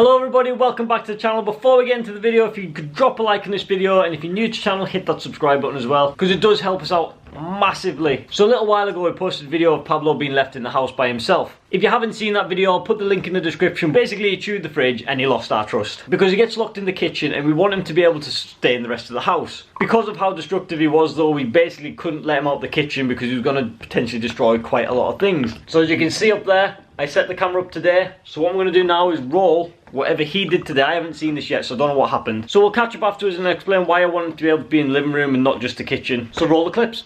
Hello everybody, welcome back to the channel. Before we get into the video, if you could drop a like on this video, and if you're new to the channel, hit that subscribe button as well, because it does help us out massively. So a little while ago I posted a video of Pablo being left in the house by himself. If you haven't seen that video, I'll put the link in the description. Basically he chewed the fridge and he lost our trust because he gets locked in the kitchen and we want him to be able to stay in the rest of the house. Because of how destructive he was though, we basically couldn't let him out the kitchen because he was going to potentially destroy quite a lot of things. So as you can see up there, I set the camera up today. So what I'm going to do now is roll whatever he did today. I haven't seen this yet, so I don't know what happened. So we'll catch up afterwards and explain why I want him to be able to be in the living room and not just the kitchen. So roll the clips.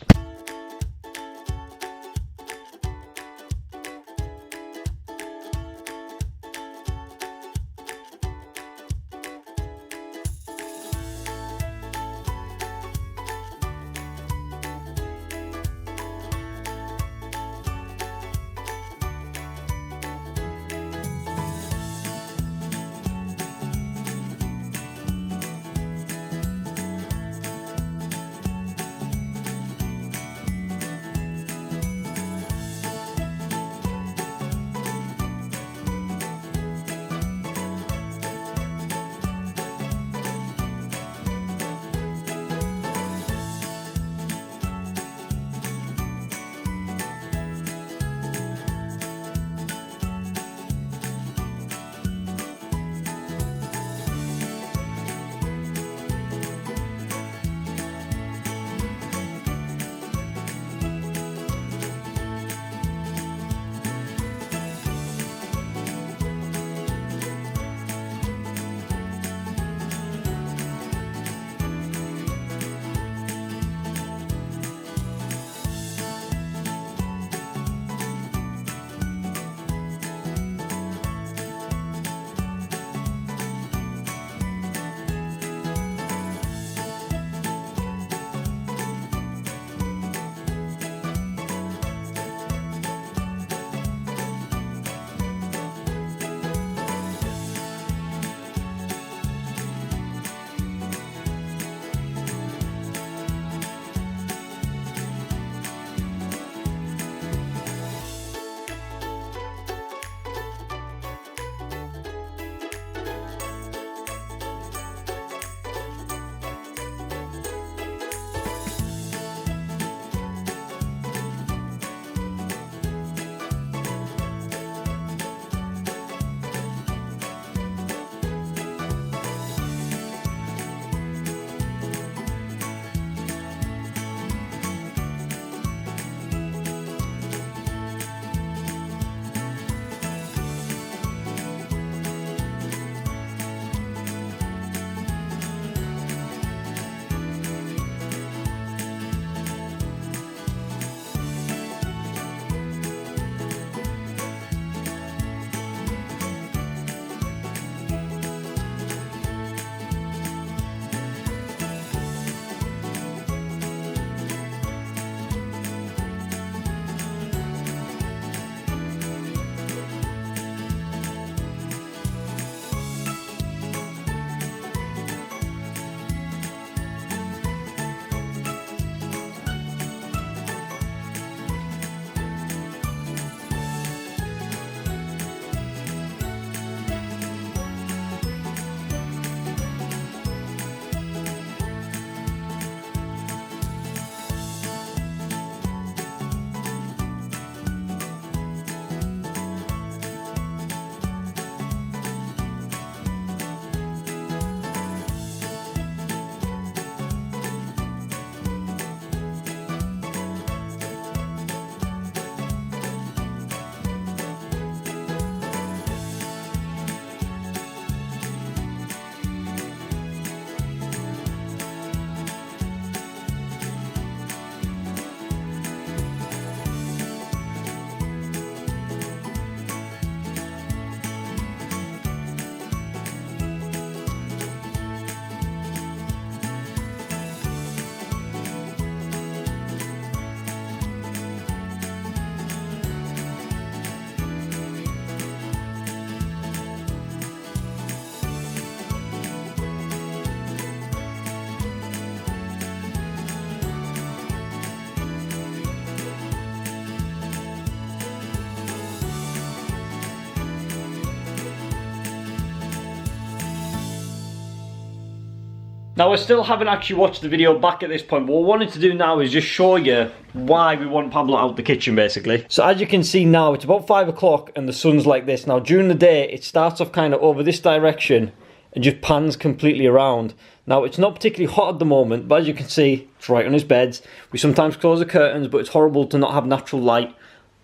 Now I still haven't actually watched the video back at this point, but what I wanted to do now is just show you why we want Pablo out the kitchen basically. So as you can see now, it's about 5 o'clock and the sun's like this. Now during the day, it starts off kind of over this direction and just pans completely around. Now it's not particularly hot at the moment, but as you can see, it's right on his beds. We sometimes close the curtains, but it's horrible to not have natural light.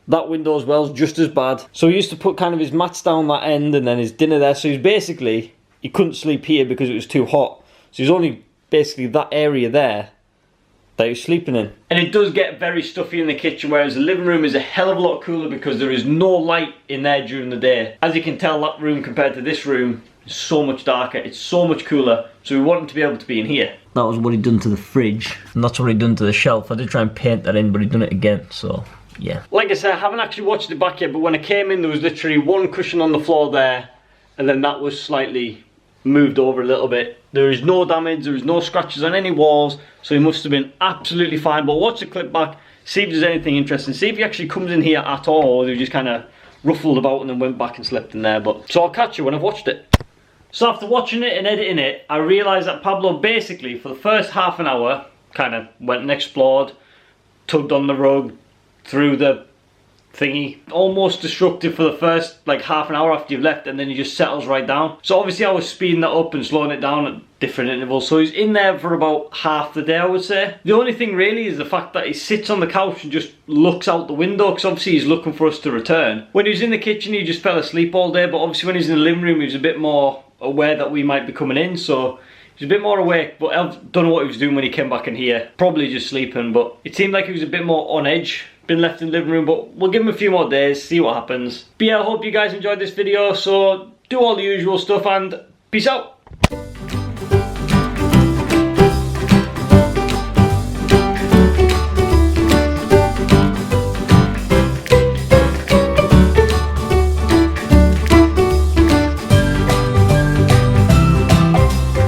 That window as well is just as bad. So he used to put kind of his mats down that end and then his dinner there. So he's basically, he couldn't sleep here because it was too hot. So he's only basically that area there that he's sleeping in. And it does get very stuffy in the kitchen, whereas the living room is a hell of a lot cooler because there is no light in there during the day. As you can tell, that room compared to this room is so much darker, it's so much cooler, so we want him to be able to be in here. That was what he'd done to the fridge, and that's what he'd done to the shelf. I did try and paint that in, but he'd done it again, so yeah. Like I said, I haven't actually watched it back yet, but when I came in there was literally one cushion on the floor there, and then that was slightly moved over a little bit. There is no damage, there is no scratches on any walls, so he must have been absolutely fine. But watch the clip back, see if there's anything interesting, see if he actually comes in here at all, or he just kind of ruffled about and then went back and slept in there. But so I'll catch you when I've watched it. So after watching it and editing it, I realised that Pablo basically for the first half an hour kind of went and explored, tugged on the rug, through the thingy, almost destructive for the first like half an hour after you've left, and then he just settles right down. So obviously I was speeding that up and slowing it down at different intervals, so he's in there for about half the day, I would say. The only thing really is the fact that he sits on the couch and just looks out the window, because obviously he's looking for us to return. When he was in the kitchen he just fell asleep all day, but obviously when he's in the living room he was a bit more aware that we might be coming in, so he's a bit more awake. But I don't know what he was doing when he came back in here, probably just sleeping, but it seemed like he was a bit more on edge, been left in the living room. But we'll give him a few more days, see what happens. But yeah, I hope you guys enjoyed this video, so do all the usual stuff and peace out.